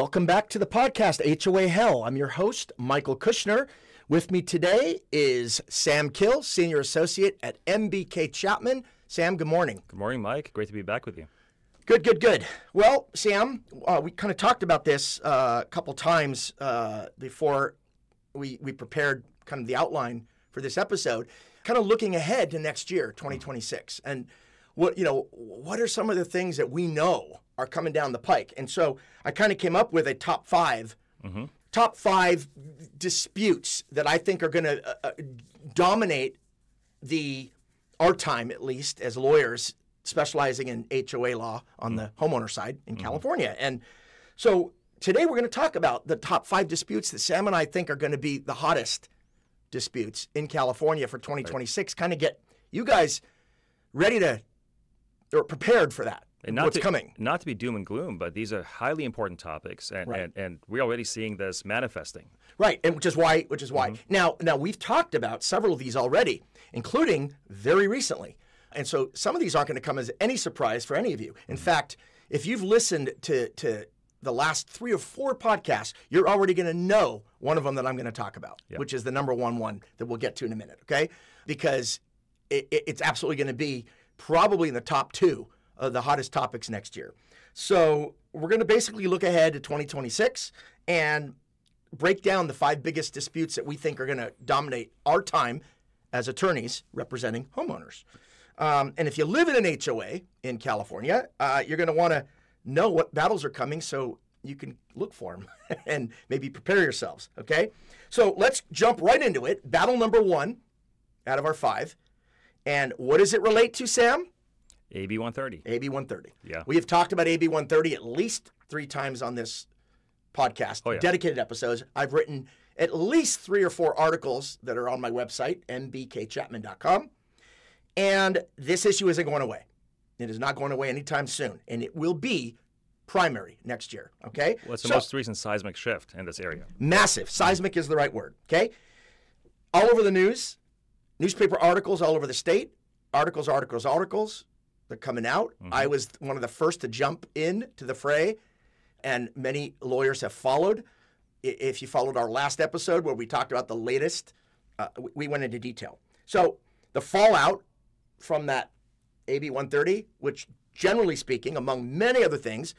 Welcome back to the podcast, HOA Hell. I'm your host, Michael Kushner. With me today is Sam Kill, Senior Associate at MBK Chapman. Sam, good morning. Good morning, Mike. Great to be back with you. Good. Well, Sam, we kind of talked about this a couple times before we prepared kind of the outline for this episode, kind of looking ahead to next year, 2026. And what are some of the things that we know are coming down the pike? And so I kind of came up with a top five disputes that I think are going to dominate our time, at least as lawyers specializing in HOA law on the homeowner side in California. And so today we're going to talk about the top 5 disputes that Sam and I think are going to be the hottest disputes in California for 2026. Right. Kind of get you guys ready to, or prepared for that. And what's coming. Not to be doom and gloom, but these are highly important topics, and we're already seeing this manifesting. Right, and which is why. Now we've talked about several of these already, including very recently. And so some of these aren't going to come as any surprise for any of you. In fact, if you've listened to the last 3 or 4 podcasts, you're already going to know one of them that I'm going to talk about, which is the number one that we'll get to in a minute, okay? Because it's absolutely going to be probably in the top 2 of the hottest topics next year. So we're going to basically look ahead to 2026 and break down the 5 biggest disputes that we think are going to dominate our time as attorneys representing homeowners. And if you live in an HOA in California, you're going to want to know what battles are coming so you can look for them and maybe prepare yourselves, okay? So let's jump right into it. Battle number 1 out of our 5. And what does it relate to, Sam? AB 130. AB 130. Yeah. We have talked about AB 130 at least 3 times on this podcast, dedicated episodes. I've written at least 3 or 4 articles that are on my website, mbkchapman.com. And this issue isn't going away. It is not going away anytime soon. And it will be primary next year, okay? Well, it's the most recent seismic shift in this area. Massive. Seismic is the right word, okay? All over the news, newspaper articles all over the state, articles. They're coming out. I was one of the first to jump in to the fray, and many lawyers have followed. If you followed our last episode where we talked about the latest, we went into detail. So the fallout from that AB 130, which generally speaking, among many other things,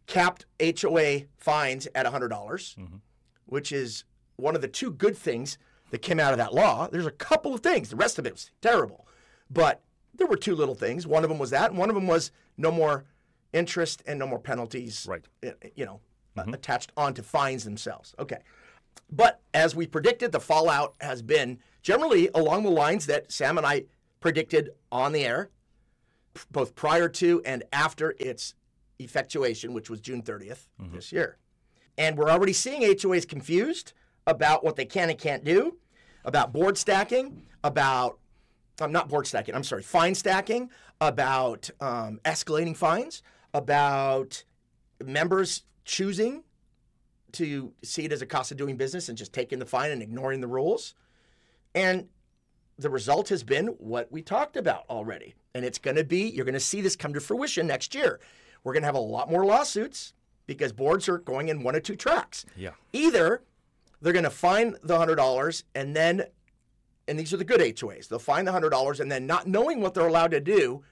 capped HOA fines at $100, which is one of the 2 good things that came out of that law. There's a couple of things. The rest of it was terrible. But there were 2 little things. One of them was that, and one of them was no more interest and no more penalties, attached onto fines themselves. Okay. But as we predicted, the fallout has been generally along the lines that Sam and I predicted on the air, both prior to and after its effectuation, which was June 30th this year. And we're already seeing HOAs confused about what they can and can't do, about board stacking, fine stacking, about escalating fines, about members choosing to see it as a cost of doing business and just taking the fine and ignoring the rules. And the result has been what we talked about already. And it's going to be, you're going to see this come to fruition next year. We're going to have a lot more lawsuits because boards are going in 1 or 2 tracks. Yeah. Either they're going to fine the $100 and then, and these are the good HOAs, they'll fine the $100 and then not knowing what they're allowed to do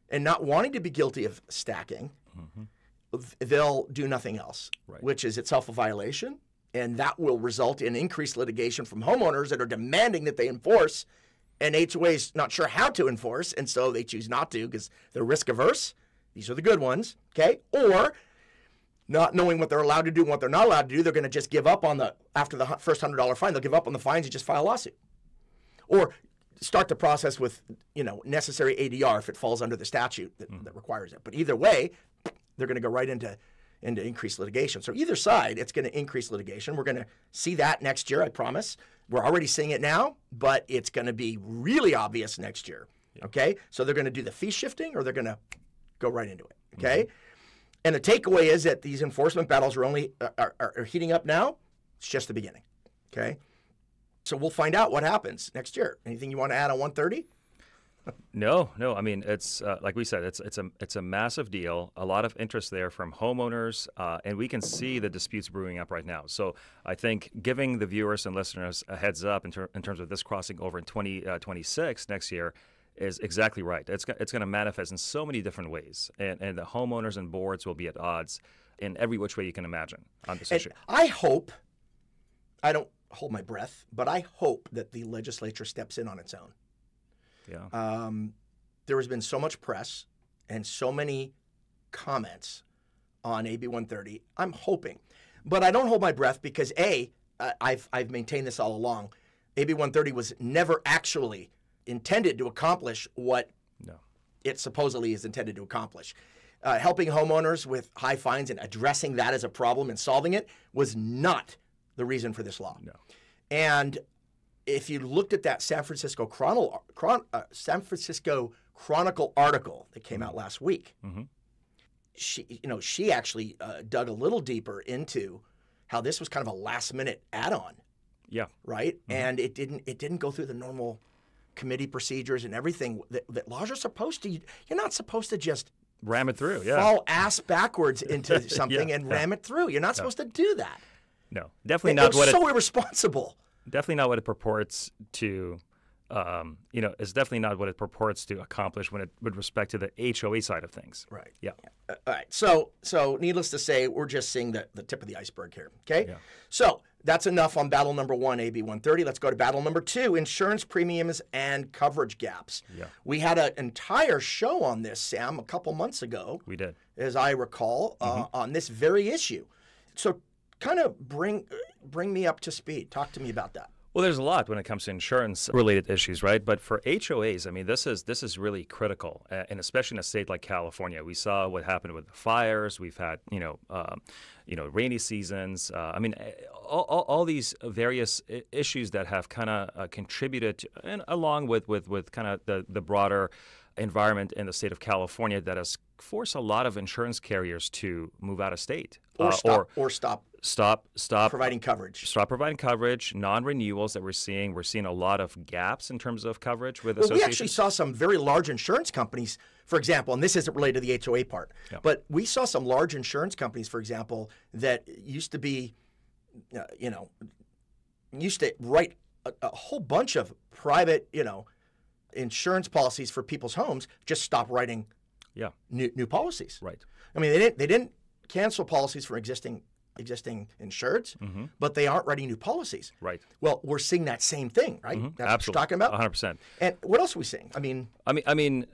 and not wanting to be guilty of stacking, they'll do nothing else, which is itself a violation. And that will result in increased litigation from homeowners that are demanding that they enforce, and HOAs not sure how to enforce, and so they choose not to because they're risk averse. These are the good ones, okay? Or not knowing what they're allowed to do and what they're not allowed to do, they're going to just give up on after the first $100 fine, they'll give up on the fines and just file a lawsuit. Or start the process with, necessary ADR if it falls under the statute that requires it. But either way, they're going to go right into increased litigation. So either side, it's going to increase litigation. We're going to see that next year, I promise. We're already seeing it now, but it's going to be really obvious next year, okay? So they're going to do the fee shifting or they're going to go right into it, okay? And the takeaway is that these enforcement battles are heating up now. It's just the beginning, okay? So we'll find out what happens next year. Anything you want to add on 130? No. I mean, it's like we said, it's a massive deal. A lot of interest there from homeowners, and we can see the disputes brewing up right now. So I think giving the viewers and listeners a heads up in terms of this crossing over in 2026 next year is exactly right. It's going to manifest in so many different ways, and the homeowners and boards will be at odds in every which way you can imagine on this issue. I hope, I don't hold my breath, but I hope that the legislature steps in on its own. Yeah. There has been so much press and so many comments on AB 130. I'm hoping, but I don't hold my breath because I've maintained this all along. AB 130 was never actually intended to accomplish what it supposedly is intended to accomplish. Helping homeowners with high fines and addressing that as a problem and solving it was not the reason for this law. No. And if you looked at that San Francisco Chronicle article that came out last week, she actually dug a little deeper into how this was kind of a last-minute add-on. Yeah. Right. And it didn't go through the normal committee procedures and everything that laws are supposed to. You're not supposed to just ram it through. Yeah. Fall ass backwards into something and ram it through. You're not supposed to do that. No, definitely not. It's so irresponsible. Definitely not what it purports to. It's definitely not what it purports to accomplish with respect to the HOA side of things. Right. Yeah. All right. So needless to say, we're just seeing the tip of the iceberg here. Okay. Yeah. So that's enough on battle number 1, AB 130. Let's go to battle number 2, insurance premiums and coverage gaps. Yeah. We had an entire show on this, Sam, a couple months ago. We did, as I recall, on this very issue. So kind of bring me up to speed. Talk to me about that. Well, there's a lot when it comes to insurance-related issues, right? But for HOAs, I mean, this is really critical, and especially in a state like California. We saw what happened with the fires. We've had, rainy seasons. All these various issues that have kind of contributed, and along with kind of the broader environment in the state of California that has forced a lot of insurance carriers to move out of state or stop providing coverage. Stop providing coverage. Non-renewals that we're seeing. We're seeing a lot of gaps in terms of coverage with associations. We actually saw some very large insurance companies, for example, and this isn't related to the HOA part, but we saw some large insurance companies, for example, that used to be, used to write a whole bunch of private, insurance policies for people's homes, just stop writing new policies. Right. I mean, they didn't cancel policies for existing insureds, but they aren't writing new policies. Right. Well, we're seeing that same thing, right? That's Absolutely. what you're talking about? 100%. And what else are we seeing? I mean,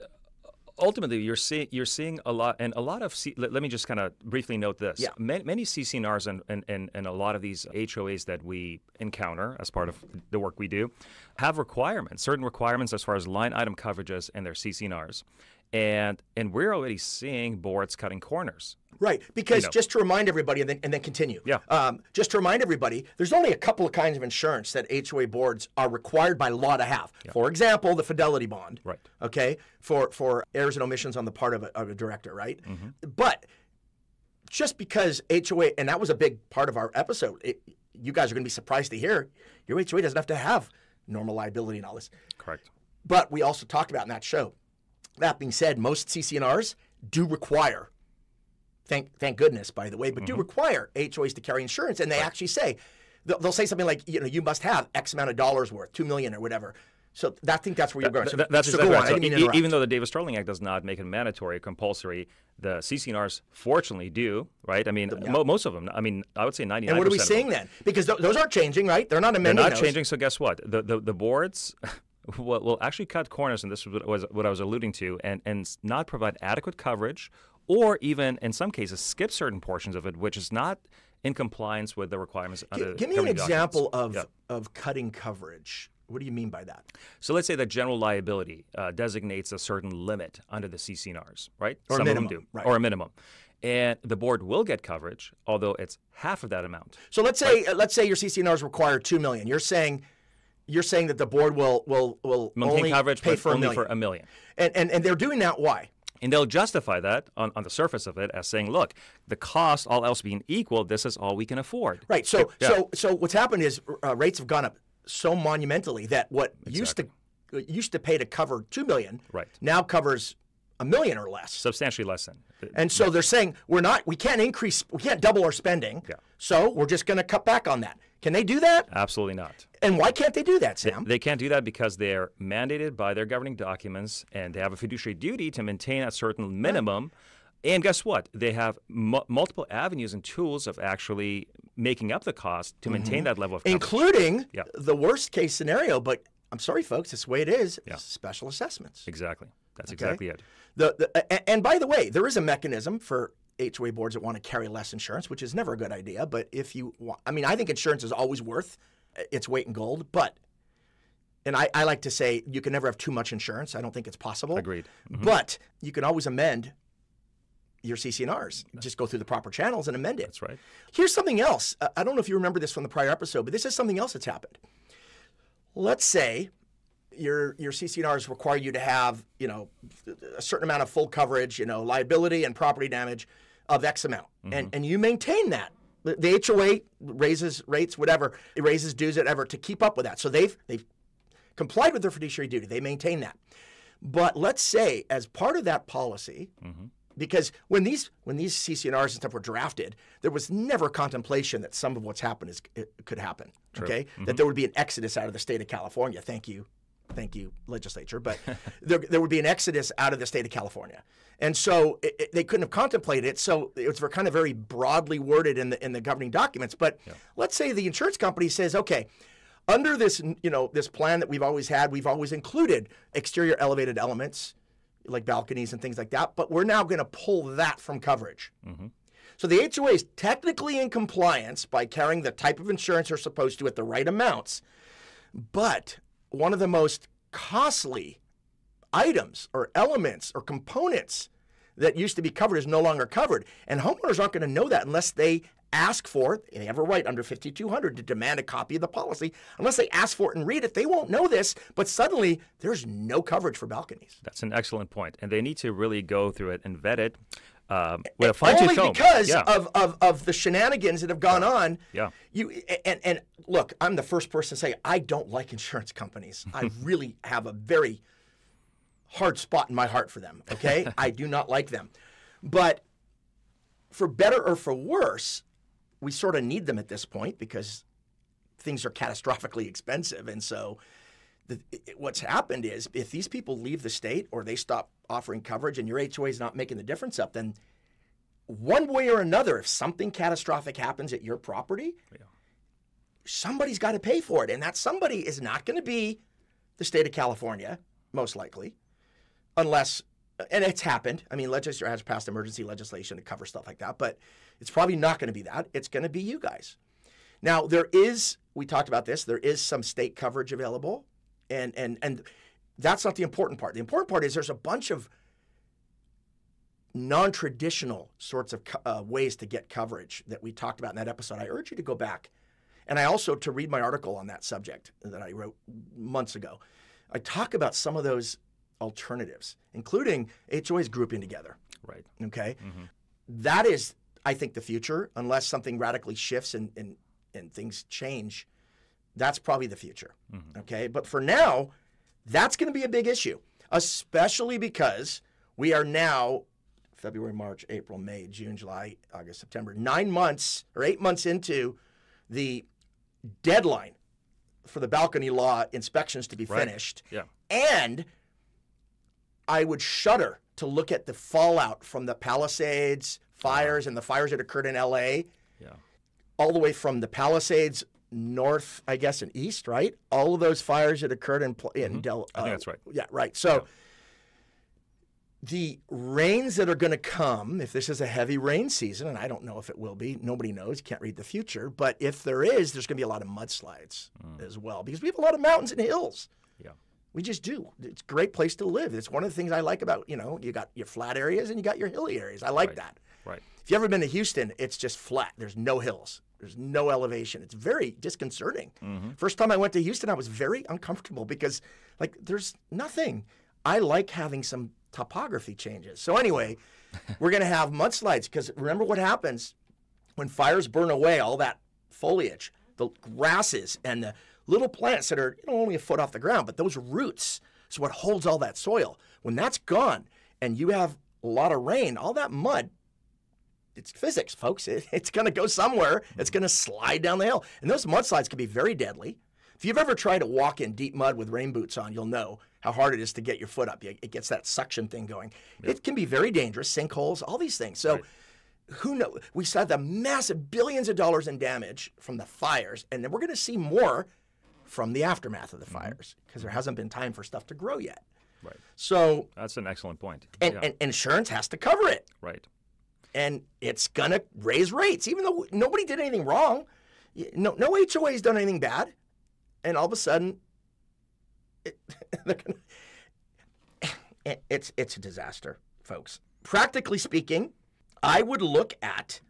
ultimately, you're seeing a lot, and a lot of. Let me just kind of briefly note this. Yeah. Many CC&Rs and a lot of these HOAs that we encounter as part of the work we do have certain requirements as far as line item coverages and their CC&Rs, and we're already seeing boards cutting corners. Right, because just to remind everybody, and then continue. Yeah. Just to remind everybody, there's only a couple of kinds of insurance that HOA boards are required by law to have. Yeah. For example, the fidelity bond. Right. Okay, for errors and omissions on the part of a director. Right. But just because HOA, and that was a big part of our episode, you guys are going to be surprised to hear your HOA doesn't have to have normal liability and all this. Correct. But we also talked about in that show. That being said, most CC&Rs do require. Thank goodness, by the way, but do require HOAs to carry insurance, and they actually say they'll say something like, you must have X amount of dollars worth, $2 million or whatever. So I think that's where you're going. That's exactly right. So even though the Davis-Stirling Act does not make it mandatory or compulsory, the CC&Rs fortunately do, right? I mean, most of them. I mean, I would say 99%. And what are we seeing then? Because those aren't changing, right? They're not amending. They're not changing. So guess what? The boards will actually cut corners, and this was what I was alluding to, and not provide adequate coverage, or even in some cases skip certain portions of it, which is not in compliance with the requirements under Give me an example of cutting coverage. What do you mean by that? So let's say that general liability designates a certain limit under the CC&Rs, right? Or Some a minimum. of them do, right. Or a minimum. And the board will get coverage, although it's half of that amount. So let's say your CC&Rs require $2 million. You're saying that the board will only coverage, pay for only $1 million. For $1 million. And they're doing that, why? And they'll justify that on the surface of it as saying, look, the cost, all else being equal, this is all we can afford. Right. So what's happened is rates have gone up so monumentally that what used to used to pay to cover $2 million, Right. now covers $1 million or less. Substantially less than. And so they're saying we can't double our spending. Yeah. So we're just going to cut back on that. Can they do that? Absolutely not. And why can't they do that, Sam? They can't do that because they're mandated by their governing documents, and they have a fiduciary duty to maintain a certain minimum. And guess what? They have multiple avenues and tools of actually making up the cost to maintain that level of coverage. Including the worst case scenario, but I'm sorry, folks, it's the way it is, special assessments. Exactly. That's exactly it. And by the way, there is a mechanism for HOA boards that want to carry less insurance, which is never a good idea. But if you want, I think insurance is always worth its weight in gold. And I like to say you can never have too much insurance. I don't think it's possible. Agreed. Mm-hmm. But you can always amend your CC&Rs. Just go through the proper channels and amend it. That's right. Here's something else. I don't know if you remember this from the prior episode, but this is something else that's happened. Let's say your CC&Rs require you to have, a certain amount of full coverage, liability and property damage of X amount. Mm-hmm. And you maintain that. The HOA raises rates, whatever, it raises dues, whatever, to keep up with that. So they've complied with their fiduciary duty. They maintain that. But let's say as part of that policy, because when these CC&Rs and stuff were drafted, there was never contemplation that some of what's happened could happen. True. Okay, that there would be an exodus out of the state of California. Thank you, legislature. But there would be an exodus out of the state of California, and so they couldn't have contemplated it. So it was kind of very broadly worded in the governing documents. But let's say the insurance company says, okay, under this this plan that we've always had, we've always included exterior elevated elements like balconies and things like that, but we're now going to pull that from coverage. Mm-hmm. So the HOA is technically in compliance by carrying the type of insurance they're supposed to at the right amounts, but one of the most costly items or elements or components that used to be covered is no longer covered, and homeowners aren't going to know that unless they ask for it. They have a right under 5200 to demand a copy of the policy. Unless they ask for it and read it, they won't know this, but suddenly there's no coverage for balconies. That's an excellent point. And they need to really go through it and vet it with a fine-tooth comb. Only because of the shenanigans that have gone on. Yeah. And look, I'm the first person to say I don't like insurance companies. I really have a very hard spot in my heart for them, okay? I do not like them. But for better or for worse, we sort of need them at this point because things are catastrophically expensive. And so what's happened is if these people leave the state or they stop offering coverage and your HOA is not making the difference up, then one way or another, if something catastrophic happens at your property, somebody's got to pay for it. And that somebody is not going to be the state of California, most likely, unless, and it's happened. I mean, legislature has passed emergency legislation to cover stuff like that, but it's probably not going to be that. It's going to be you guys. Now, we talked about this, there is some state coverage available, and that's not the important part. The important part is there's a bunch of non-traditional sorts of ways to get coverage that we talked about in that episode. I urge you to go back, and I also to read my article on that subject that I wrote months ago. I talk about some of those alternatives, including HOAs grouping together. Right. Okay? Mm-hmm. That is, I think, the future, unless something radically shifts and things change. That's probably the future. Mm-hmm. Okay? But for now, that's going to be a big issue, especially because we are now February, March, April, May, June, July, August, September, 9 months or 8 months into the deadline for the balcony law inspections to be finished. Yeah. And I would shudder to look at the fallout from the Palisades fires and the fires that occurred in LA. Yeah. All the way from the Palisades north, I guess, and east, right? All of those fires that occurred in I think that's right. Yeah, right. So the rains that are going to come, if this is a heavy rain season, and I don't know if it will be, nobody knows, can't read the future, but if there is, there's going to be a lot of mudslides as well, because we have a lot of mountains and hills. Yeah. We just do. It's a great place to live. It's one of the things I like about, you got your flat areas and you got your hilly areas. I like that. Right. If you've ever been to Houston, it's just flat. There's no hills. There's no elevation. It's very disconcerting. Mm-hmm. First time I went to Houston, I was very uncomfortable because, there's nothing. I like having some topography changes. So anyway, we're going to have mudslides because remember what happens when fires burn away all that foliage, the grasses and the little plants that are only a foot off the ground, but those roots is what holds all that soil. When that's gone and you have a lot of rain, all that mud, it's physics, folks. It's going to go somewhere. It's going to slide down the hill. And those mudslides can be very deadly. If you've ever tried to walk in deep mud with rain boots on, you'll know how hard it is to get your foot up. It gets that suction thing going. Yep. It can be very dangerous, sinkholes, all these things. So who knows? We saw the massive billions of dollars in damage from the fires, and then we're going to see more from the aftermath of the fires because there hasn't been time for stuff to grow yet. Right. So that's an excellent point. And insurance has to cover it. Right. And it's going to raise rates, even though nobody did anything wrong. No HOA has done anything bad. And all of a sudden, it's a disaster, folks. Practically speaking, I would look at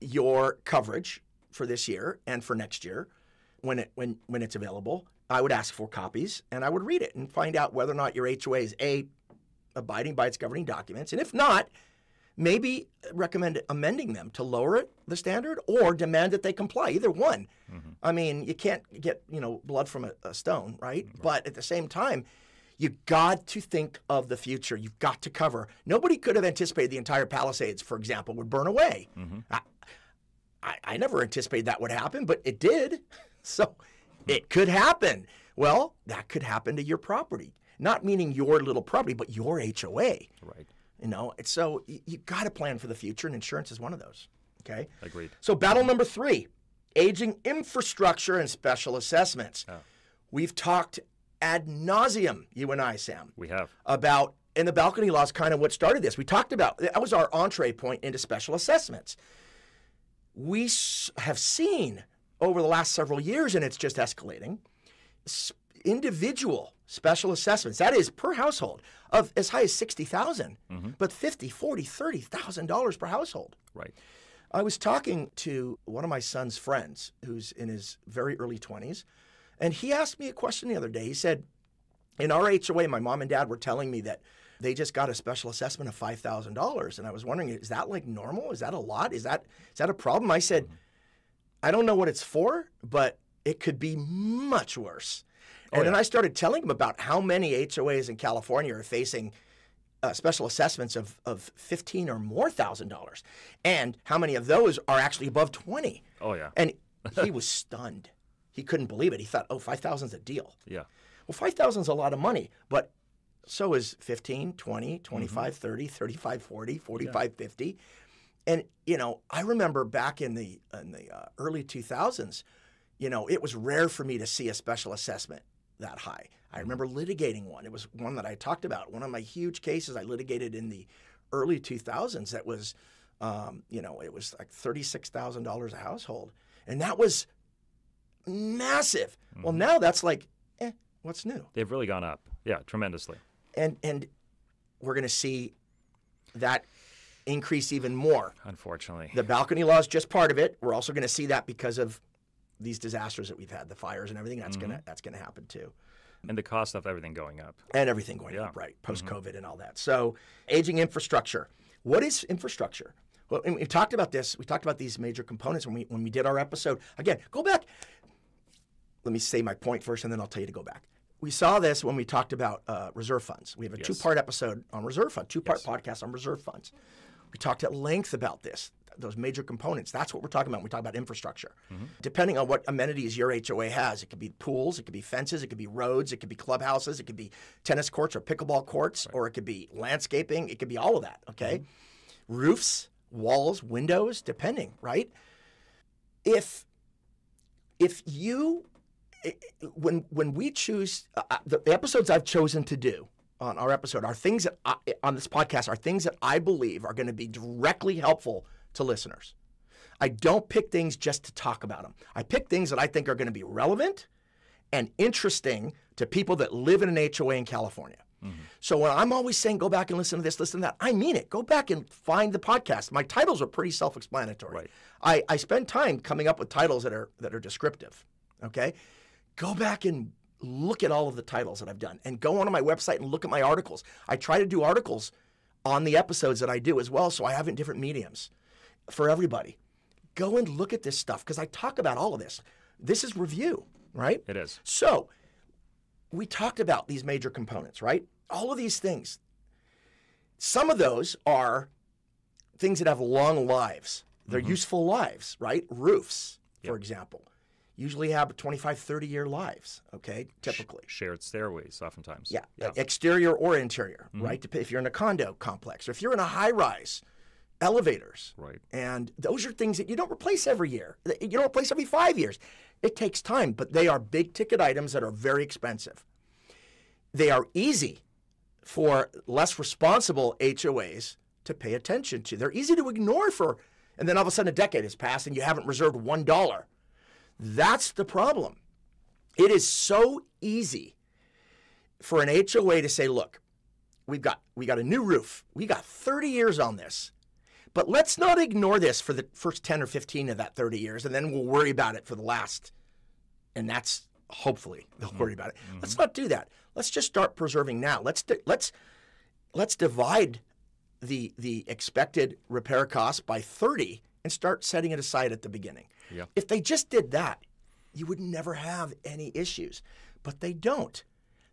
your coverage for this year and for next year when it's available. I would ask for copies, and I would read it and find out whether or not your HOA is abiding by its governing documents. And if not, maybe recommend amending them to lower the standard or demand that they comply, either one. I mean, you can't get, blood from a stone, right? But at the same time, you got to think of the future. You've got to cover. Nobody could have anticipated the entire Palisades, for example, would burn away. I never anticipated that would happen, but it did. So it could happen. Well, that could happen to your property. Not meaning your little property, but your HOA. Right. So you got to plan for the future, and insurance is one of those. Okay? Agreed. So battle number 3, aging infrastructure and special assessments. Oh. We've talked ad nauseum, you and I, Sam. We have. About, and the balcony law is kind of what started this. We talked about, that was our entree point into special assessments. We have seen over the last several years, and it's just escalating, individual special assessments, that is per household, of as high as $60,000, but $50,000, $40,000, $30,000 per household. Right. I was talking to one of my son's friends who's in his very early 20s, and he asked me a question the other day. He said, in our HOA, my mom and dad were telling me that they just got a special assessment of $5,000, and I was wondering, is that like normal? Is that a lot? Is that a problem? I said, I don't know what it's for, but it could be much worse. And then I started telling him about how many HOAs in California are facing special assessments of $15,000 or more, and how many of those are actually above 20. Oh, yeah. And he was stunned. He couldn't believe it. He thought, $5,000 is a deal. Yeah. Well, $5,000 is a lot of money, but so is 15, 20, 25, 30, 35, 40, 45, 50. And, I remember back in the early 2000s, it was rare for me to see a special assessment that high. I remember litigating one. It was one that I talked about. One of my huge cases I litigated in the early 2000s that was, it was like $36,000 a household. And that was massive. Well, now that's like, what's new? They've really gone up. Yeah, tremendously. And we're going to see that increase even more. Unfortunately. The balcony law is just part of it. We're also going to see that because of these disasters that we've had, the fires and everything. That's gonna happen too. And the cost of everything going up. And everything going up, right? Post-COVID and all that. So aging infrastructure. What is infrastructure? Well, and we've talked about this. We talked about these major components when we did our episode. Again, go back. Let me say my point first, and then I'll tell you to go back. We saw this when we talked about reserve funds. We have a two-part episode on reserve fund, two-part podcast on reserve funds. We talked at length about this, those major components. That's what we're talking about when we talk about infrastructure. Depending on what amenities your HOA has, it could be pools, it could be fences, it could be roads, it could be clubhouses, it could be tennis courts or pickleball courts, or it could be landscaping. It could be all of that, okay? Roofs, walls, windows, depending, right? If you, when we choose, the episodes I've chosen to do on our episode are things that on this podcast are things that I believe are going to be directly helpful to listeners. I don't pick things just to talk about them. I pick things that I think are going to be relevant and interesting to people that live in an HOA in California. So when I'm always saying, go back and listen to this, listen to that, I mean it. Go back and find the podcast. My titles are pretty self-explanatory. Right. I spend time coming up with titles that are descriptive, okay? Go back and look at all of the titles that I've done and go onto my website and look at my articles. I try to do articles on the episodes that I do as well, so I have it in different mediums for everybody. Go and look at this stuff because I talk about all of this. This is review, right? It is. So we talked about these major components, right? All of these things. Some of those are things that have long lives. They're useful lives, right? Roofs, for example, usually have 25, 30-year lives, okay, typically. Shared stairways, oftentimes. Yeah, exterior or interior, right? If you're in a condo complex, or if you're in a high-rise, elevators. Right. And those are things that you don't replace every year. You don't replace every 5 years. It takes time, but they are big-ticket items that are very expensive. They are easy for less responsible HOAs to pay attention to. They're easy to ignore and then all of a sudden a decade has passed and you haven't reserved $1. That's the problem. It is so easy for an HOA to say, look, we got a new roof. We got 30 years on this. But let's not ignore this for the first 10 or 15 of that 30 years, and then we'll worry about it for the last. And that's hopefully they'll worry about it. Let's not do that. Let's just start preserving now. Let's divide the expected repair costs by 30 and start setting it aside at the beginning. Yeah. If they just did that, you would never have any issues. But they don't.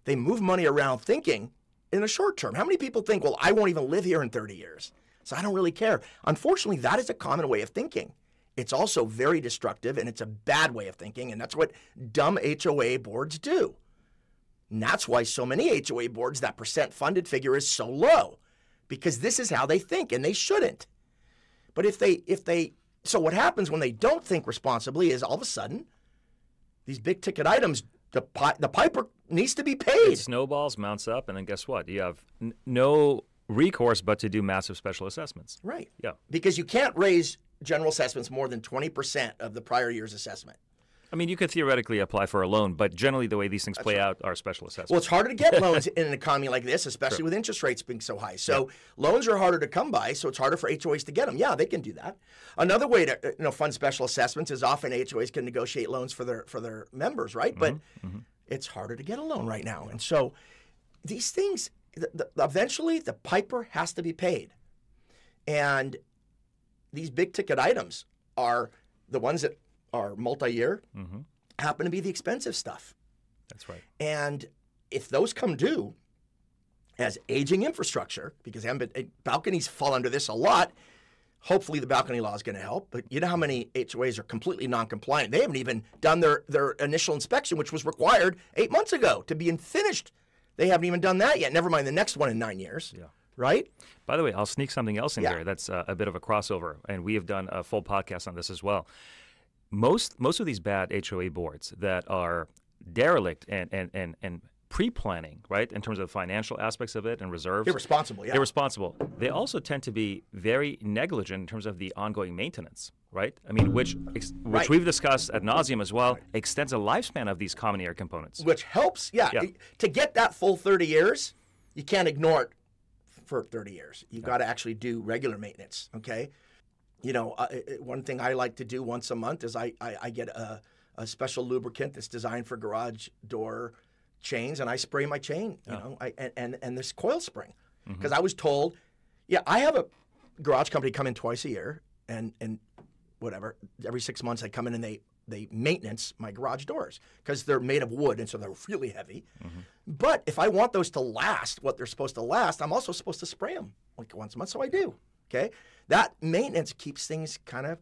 They move money around thinking in the short term. How many people think, well, I won't even live here in 30 years, so I don't really care? Unfortunately, that is a common way of thinking. It's also very destructive, and it's a bad way of thinking, and that's what dumb HOA boards do. And that's why so many HOA boards, that percent funded figure is so low, because this is how they think, and they shouldn't. But so what happens when they don't think responsibly is all of a sudden, these big ticket items, the piper needs to be paid. It snowballs, mounts up, and then guess what? You have no recourse but to do massive special assessments. Right. Yeah. Because you can't raise general assessments more than 20% of the prior year's assessment. I mean, you could theoretically apply for a loan, but generally the way these things play out are special assessments. Well, it's harder to get loans in an economy like this, especially with interest rates being so high. So loans are harder to come by, so it's harder for HOAs to get them. Yeah, they can do that. Another way to fund special assessments is often HOAs can negotiate loans for their members, right? But it's harder to get a loan right now. And so these things, eventually the piper has to be paid. And these big ticket items are the ones that are multi-year, happen to be the expensive stuff. That's right. And if those come due as aging infrastructure, because balconies fall under this a lot, hopefully the balcony law is going to help. But you know how many HOAs are completely non-compliant? They haven't even done their initial inspection, which was required 8 months ago to be finished. They haven't even done that yet. Never mind the next one in 9 years. Yeah. Right? By the way, I'll sneak something else in there that's a bit of a crossover, and we have done a full podcast on this as well. Most of these bad HOA boards that are derelict and pre-planning, right, in terms of the financial aspects of it and reserves. Irresponsible, yeah. Irresponsible. They also tend to be very negligent in terms of the ongoing maintenance, right? I mean, which we've discussed ad nauseum as well, extends the lifespan of these common area components. Which helps, to get that full 30 years, you can't ignore it for 30 years. You've got to actually do regular maintenance, okay? You know, one thing I like to do once a month is I get a special lubricant that's designed for garage door chains, and I spray my chain, you know, and this coil spring. Because I was told, I have a garage company come in twice a year, and whatever, every 6 months I come in and they maintenance my garage doors because they're made of wood, and so they're really heavy. But if I want those to last what they're supposed to last, I'm also supposed to spray them like once a month, so I do, okay? That maintenance keeps things kind of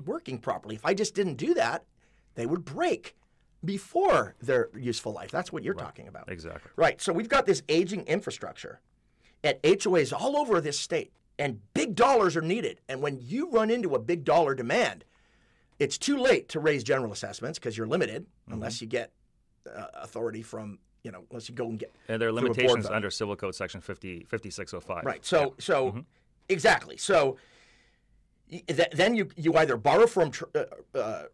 working properly. If I just didn't do that, they would break before their useful life. That's what you're talking about. Exactly. Right. So we've got this aging infrastructure at HOAs all over this state, and big dollars are needed. And when you run into a big dollar demand, it's too late to raise general assessments because you're limited unless you get authority from, unless you go and get. And there are limitations under Civil Code Section 5605. Right. So exactly. So then you either borrow from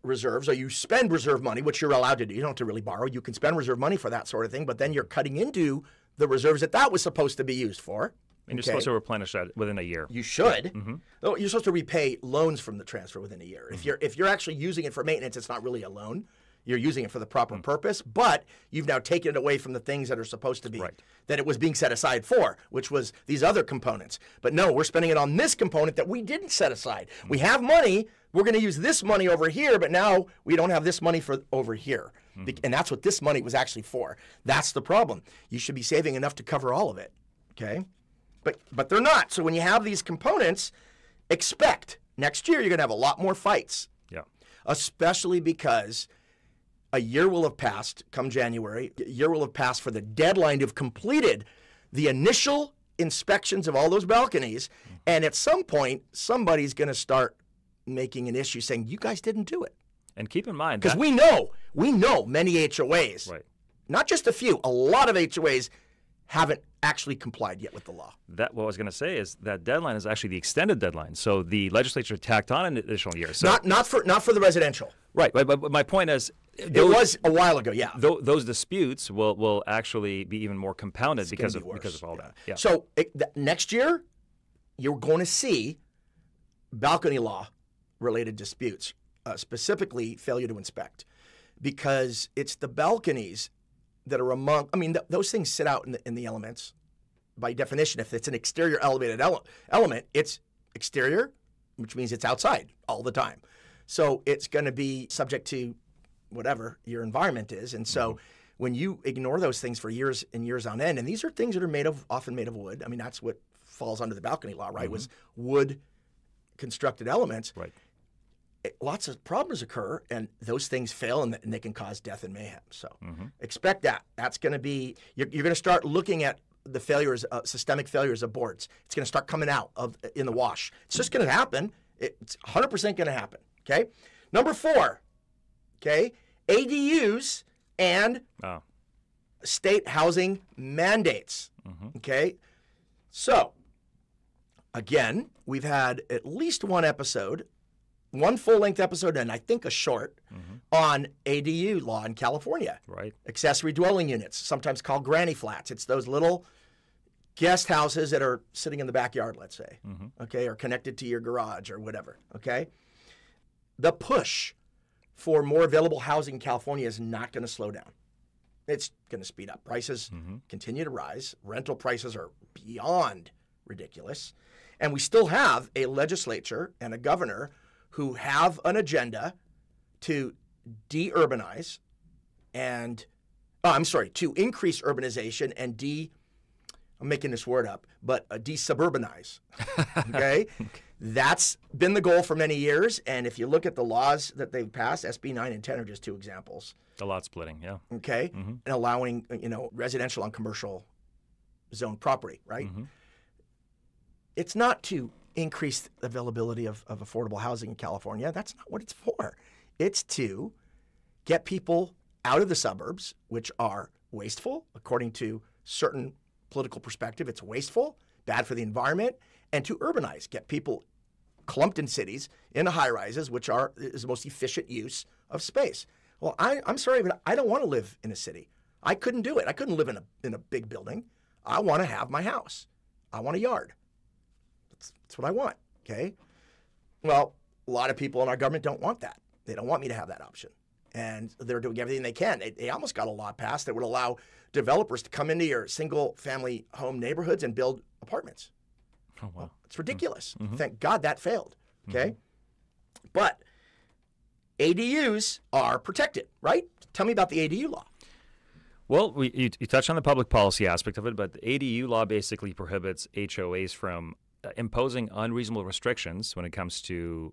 reserves or you spend reserve money, which you're allowed to do. You don't have to really borrow. You can spend reserve money for that sort of thing, but then you're cutting into the reserves that was supposed to be used for. And you're supposed to replenish that within a year. You should. You're supposed to repay loans from the transfer within a year. If you're actually using it for maintenance, it's not really a loan. You're using it for the proper purpose, but you've now taken it away from the things that are supposed to be, that it was being set aside for, which was these other components. But no, we're spending it on this component that we didn't set aside. We have money, we're going to use this money over here, but now we don't have this money for over here. And that's what this money was actually for. That's the problem. You should be saving enough to cover all of it, okay? But they're not. So when you have these components, expect next year you're going to have a lot more fights. Yeah. Especially because a year will have passed come January. A year will have passed for the deadline to have completed the initial inspections of all those balconies. And at some point, somebody's going to start making an issue saying, you guys didn't do it. And keep in mind, because we know many HOAs, right, not just a few, a lot of HOAs haven't actually complied yet with the law. That what I was going to say is that deadline is actually the extended deadline. So the legislature tacked on an additional year. So not for the residential. Right. But my point is, it was a while ago. Yeah. Those disputes will actually be even more compounded because of all that. Yeah. So next year, you're going to see balcony law related disputes, specifically failure to inspect, because it's the balconies that are among. I mean, those things sit out in the elements. By definition, if it's an exterior elevated element, it's exterior, which means it's outside all the time. So it's going to be subject to whatever your environment is. And so when you ignore those things for years and years on end, and these are things that are often made of wood. I mean, that's what falls under the balcony law, right? Was wood constructed elements. Right. Lots of problems occur, and those things fail, and they can cause death and mayhem. So expect that. That's going to be, you're going to start looking at the failures, systemic failures of boards. It's going to start coming out in the wash. It's just going to happen. It's 100% going to happen, okay? Number 4, okay, ADUs and state housing mandates, okay? So, again, we've had at least one full-length episode, and I think a short, on ADU law in California. Right. Accessory dwelling units, sometimes called granny flats. It's those little guest houses that are sitting in the backyard, let's say, okay, or connected to your garage or whatever, okay? The push for more available housing in California is not going to slow down. It's going to speed up. Prices continue to rise. Rental prices are beyond ridiculous. And we still have a legislature and a governor who have an agenda to de-urbanize and, to increase urbanization and I'm making this word up, but de-suburbanize, okay? That's been the goal for many years, and if you look at the laws that they've passed, SB 9 and 10 are just 2 examples. A lot splitting, yeah. Okay? And allowing, residential on commercial zone property, right? It's not to increase the availability of affordable housing in California. That's not what it's for. It's to get people out of the suburbs, which are wasteful, according to certain political perspective. It's wasteful, bad for the environment, and to urbanize, get people clumped in cities, in high-rises, which is the most efficient use of space. Well, I'm sorry, but I don't want to live in a city. I couldn't do it. I couldn't live in a big building. I want to have my house. I want a yard. That's what I want, okay? Well, a lot of people in our government don't want that. They don't want me to have that option. And they're doing everything they can. They almost got a law passed that would allow developers to come into your single-family home neighborhoods and build apartments. Oh, wow. It's ridiculous. Thank God that failed, okay? But ADUs are protected, right? Tell me about the ADU law. Well, you touched on the public policy aspect of it, but the ADU law basically prohibits HOAs from imposing unreasonable restrictions when it comes to,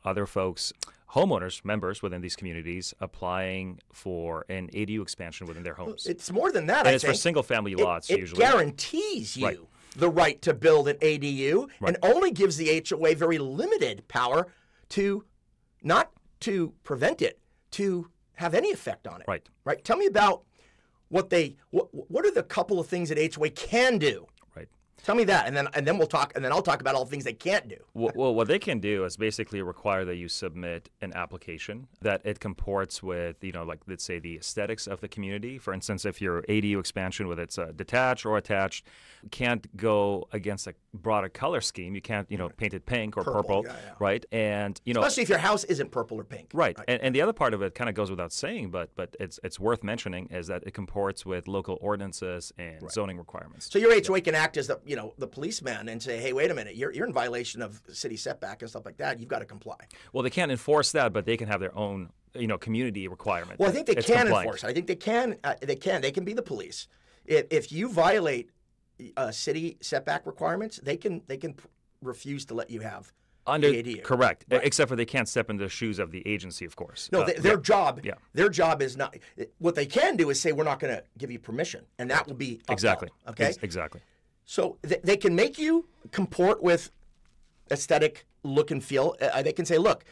other folks, homeowners, members within these communities applying for an ADU expansion within their homes. It's more than that, and it's for single-family lots usually. It guarantees you the right to build an ADU and only gives the HOA very limited power to not to prevent it, to have any effect on it. Right. Tell me about what are the couple of things that HOA can do? Right. Tell me that, and then we'll talk, and then I'll talk about all the things they can't do. Well, what they can do is basically require that you submit an application that it comports with, like let's say the aesthetics of the community. For instance, if your ADU expansion, whether it's detached or attached, can't go against a broader color scheme. You can't, paint it pink or purple, right? And especially if your house isn't purple or pink, right? And the other part of it kind of goes without saying, but it's worth mentioning is that it comports with local ordinances and zoning requirements. So your HOA can act as the policeman and say, hey, wait a minute, you're in violation of city setback and stuff like that. You've got to comply. Well, they can't enforce that, but they can have their own community requirement. Well, I think they It's can compliant. enforce it. I think they can. They can be the police. If you violate city setback requirements, they can refuse to let you have Under the ADU. correct, Right. except for they can't step into the shoes of the agency, of course. No, their job. Yeah. Their job is not. What they can do is say we're not going to give you permission, and that will be upheld, Exactly. Okay. Exactly. So they can make you comport with aesthetic look and feel. They can say, look,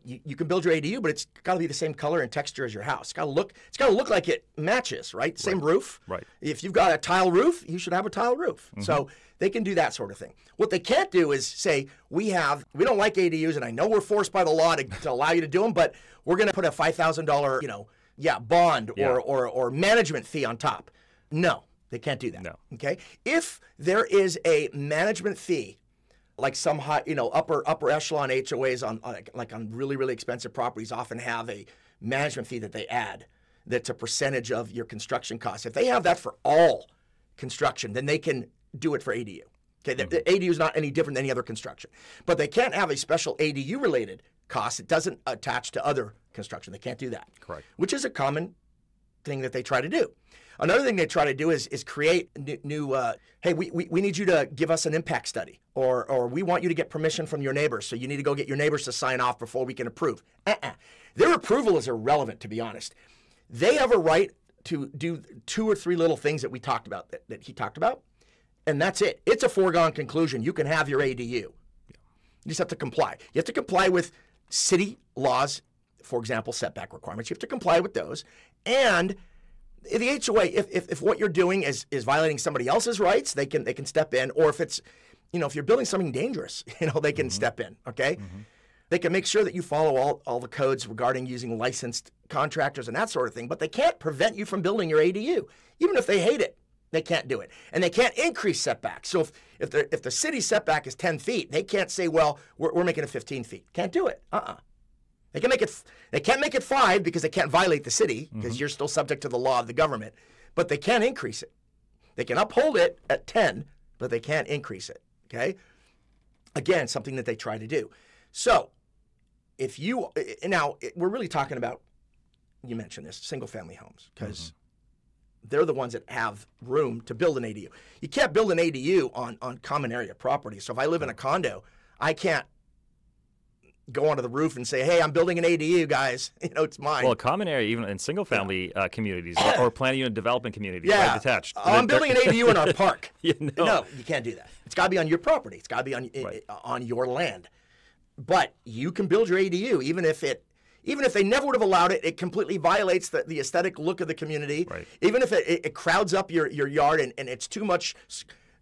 you can build your ADU, but it's got to be the same color and texture as your house. It's got to look like it matches, right? Same roof. Right. If you've got a tile roof, you should have a tile roof. Mm-hmm. So they can do that sort of thing. What they can't do is say we don't like ADUs, and I know we're forced by the law to allow you to do them, but we're going to put a $5,000 bond or management fee on top. No, they can't do that. No. Okay. If there is a management fee, like some high, upper echelon HOAs on really, really expensive properties often have a management fee that they add that's a percentage of your construction costs. If they have that for all construction, then they can do it for ADU. Okay, the ADU is not any different than any other construction. But they can't have a special ADU-related cost. It doesn't attach to other construction. They can't do that. Correct. Which is a common thing that they try to do. Another thing they try to do is create new hey, we need you to give us an impact study, or we want you to get permission from your neighbors, so you need to go get your neighbors to sign off before we can approve. Their approval is irrelevant, to be honest. They have a right to do 2 or 3 little things that we talked about, that he talked about, and that's it. It's a foregone conclusion. You can have your ADU. You just have to comply. You have to comply with city laws, for example, setback requirements. You have to comply with those, and the HOA, if what you're doing is violating somebody else's rights, they can step in. Or if it's, if you're building something dangerous, they can step in. Okay, they can make sure that you follow all the codes regarding using licensed contractors and that sort of thing. But they can't prevent you from building your ADU, even if they hate it. They can't do it, and they can't increase setbacks. So if the city setback is 10 feet, they can't say, well, we're making it 15 feet. Can't do it. They can't make it 5 because they can't violate the city, because you're still subject to the law of the government, but they can increase it. They can uphold it at 10, but they can't increase it, okay? Again, something that they try to do. So we're really talking about, you mentioned this, single-family homes, because they're the ones that have room to build an ADU. You can't build an ADU on common area property. So if I live in a condo, I can't go onto the roof and say, hey, I'm building an ADU, guys. It's mine. Well, common area, even in single-family communities or planned unit development communities, right, detached. I'm building an ADU in our park. No. No, you can't do that. It's got to be on your property. It's got to be on your land. But you can build your ADU, even if they never would have allowed it, it completely violates the aesthetic look of the community. Right. Even if it crowds up your yard and it's too much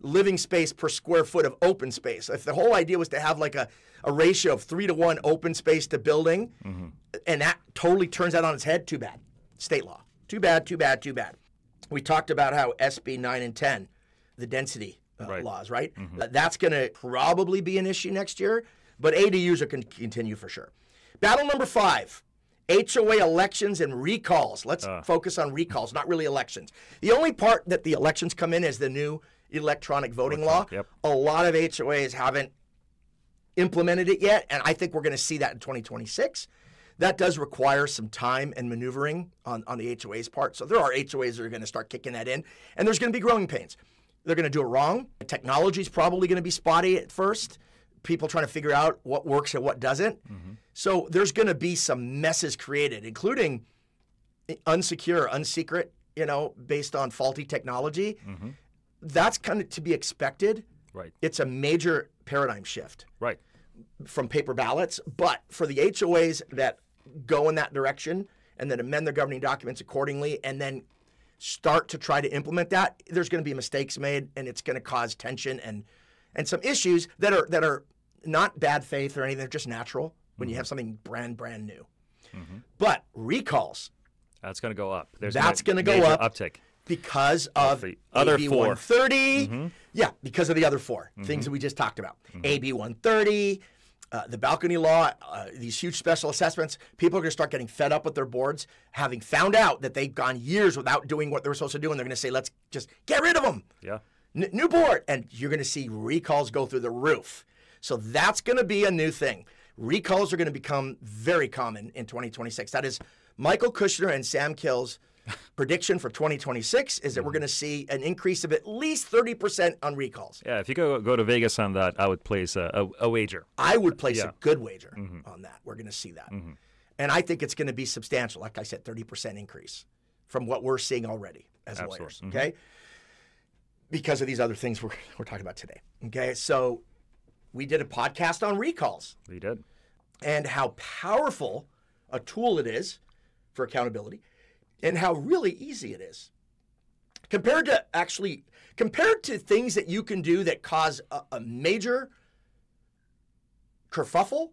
living space per square foot of open space. If the whole idea was to have like a ratio of 3 to 1 open space to building, and that totally turns that on its head, too bad. State law. Too bad, too bad, too bad. We talked about how SB 9 and 10, the density laws, right? That's going to probably be an issue next year, but ADUs are going to continue for sure. Battle number 5, HOA elections and recalls. Let's focus on recalls, not really elections. The only part that the elections come in is the new electronic voting law. Yep. A lot of HOAs haven't implemented it yet, and I think we're going to see that in 2026. That does require some time and maneuvering on the HOA's part. So there are HOAs that are going to start kicking that in, and there's going to be growing pains. They're going to do it wrong. The technology is probably going to be spotty at first. People trying to figure out what works and what doesn't. So there's going to be some messes created, including unsecure, unsecret, based on faulty technology. That's kind of to be expected. Right. It's a major paradigm shift. Right. From paper ballots, but for the HOAs that go in that direction and then amend their governing documents accordingly and then start to try to implement that, there's going to be mistakes made, and it's going to cause tension and some issues that are not bad faith or anything. They're just natural when you have something brand new. But recalls, that's going to go up. That's going to go up uptick because of the other AB 130. Yeah, because of the other 4 things that we just talked about. AB 130, the balcony law, these huge special assessments. People are going to start getting fed up with their boards, having found out that they've gone years without doing what they were supposed to do, and they're going to say, let's just get rid of them. Yeah. New board. And you're going to see recalls go through the roof. So that's going to be a new thing. Recalls are going to become very common in 2026. That is Michael Kushner and Sam Kill's prediction for 2026 is that we're going to see an increase of at least 30% on recalls. Yeah, if you go to Vegas on that, I would place a wager. I would place a good wager on that. We're going to see that. And I think it's going to be substantial. Like I said, 30% increase from what we're seeing already as lawyers, okay? Because of these other things we're talking about today, okay? So we did a podcast on recalls. We did. And how powerful a tool it is for accountability and how really easy it is. Compared to things that you can do that cause a major kerfuffle,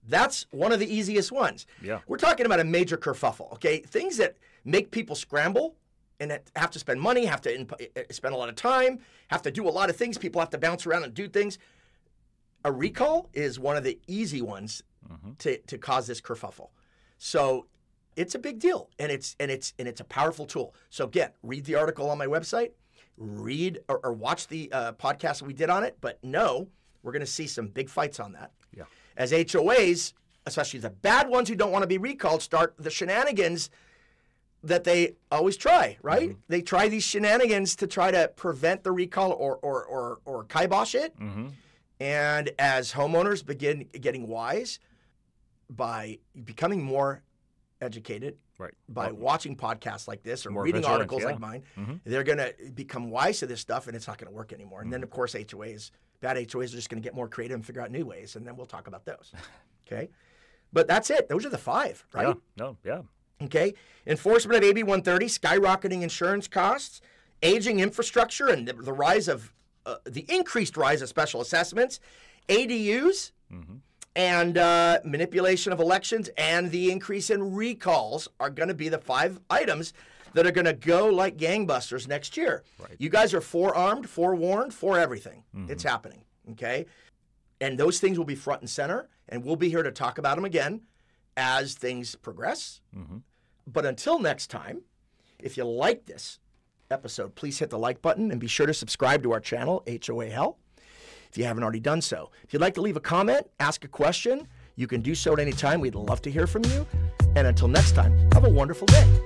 that's one of the easiest ones. Yeah. We're talking about a major kerfuffle, okay? Things that make people scramble and have to spend money, have to spend a lot of time, have to do a lot of things. People have to bounce around and do things. A recall is one of the easy ones to cause this kerfuffle. So it's a big deal, and it's a powerful tool. So again, read the article on my website, read or watch the podcast we did on it. But no, we're going to see some big fights on that. Yeah. As HOAs, especially the bad ones who don't want to be recalled, start the shenanigans that they always try, right? They try these shenanigans to try to prevent the recall or kibosh it. And as homeowners begin getting wise by becoming more educated, by watching podcasts like this or reading vigilant, articles like mine, they're going to become wise to this stuff, and it's not going to work anymore. And then, of course, bad HOAs are just going to get more creative and figure out new ways, and then we'll talk about those. Okay? But that's it. Those are the 5, right? Okay? Enforcement of AB 130, skyrocketing insurance costs, aging infrastructure, and the rise of the increased rise of special assessments, ADUs, and manipulation of elections, and the increase in recalls are going to be the 5 items that are going to go like gangbusters next year. You guys are forearmed, forewarned, for everything. It's happening, okay? And those things will be front and center, and we'll be here to talk about them again as things progress. But until next time, if you like this episode, please hit the like button and be sure to subscribe to our channel, HOA Hell, if you haven't already done so. If you'd like to leave a comment, ask a question, you can do so at any time. We'd love to hear from you. And until next time, have a wonderful day.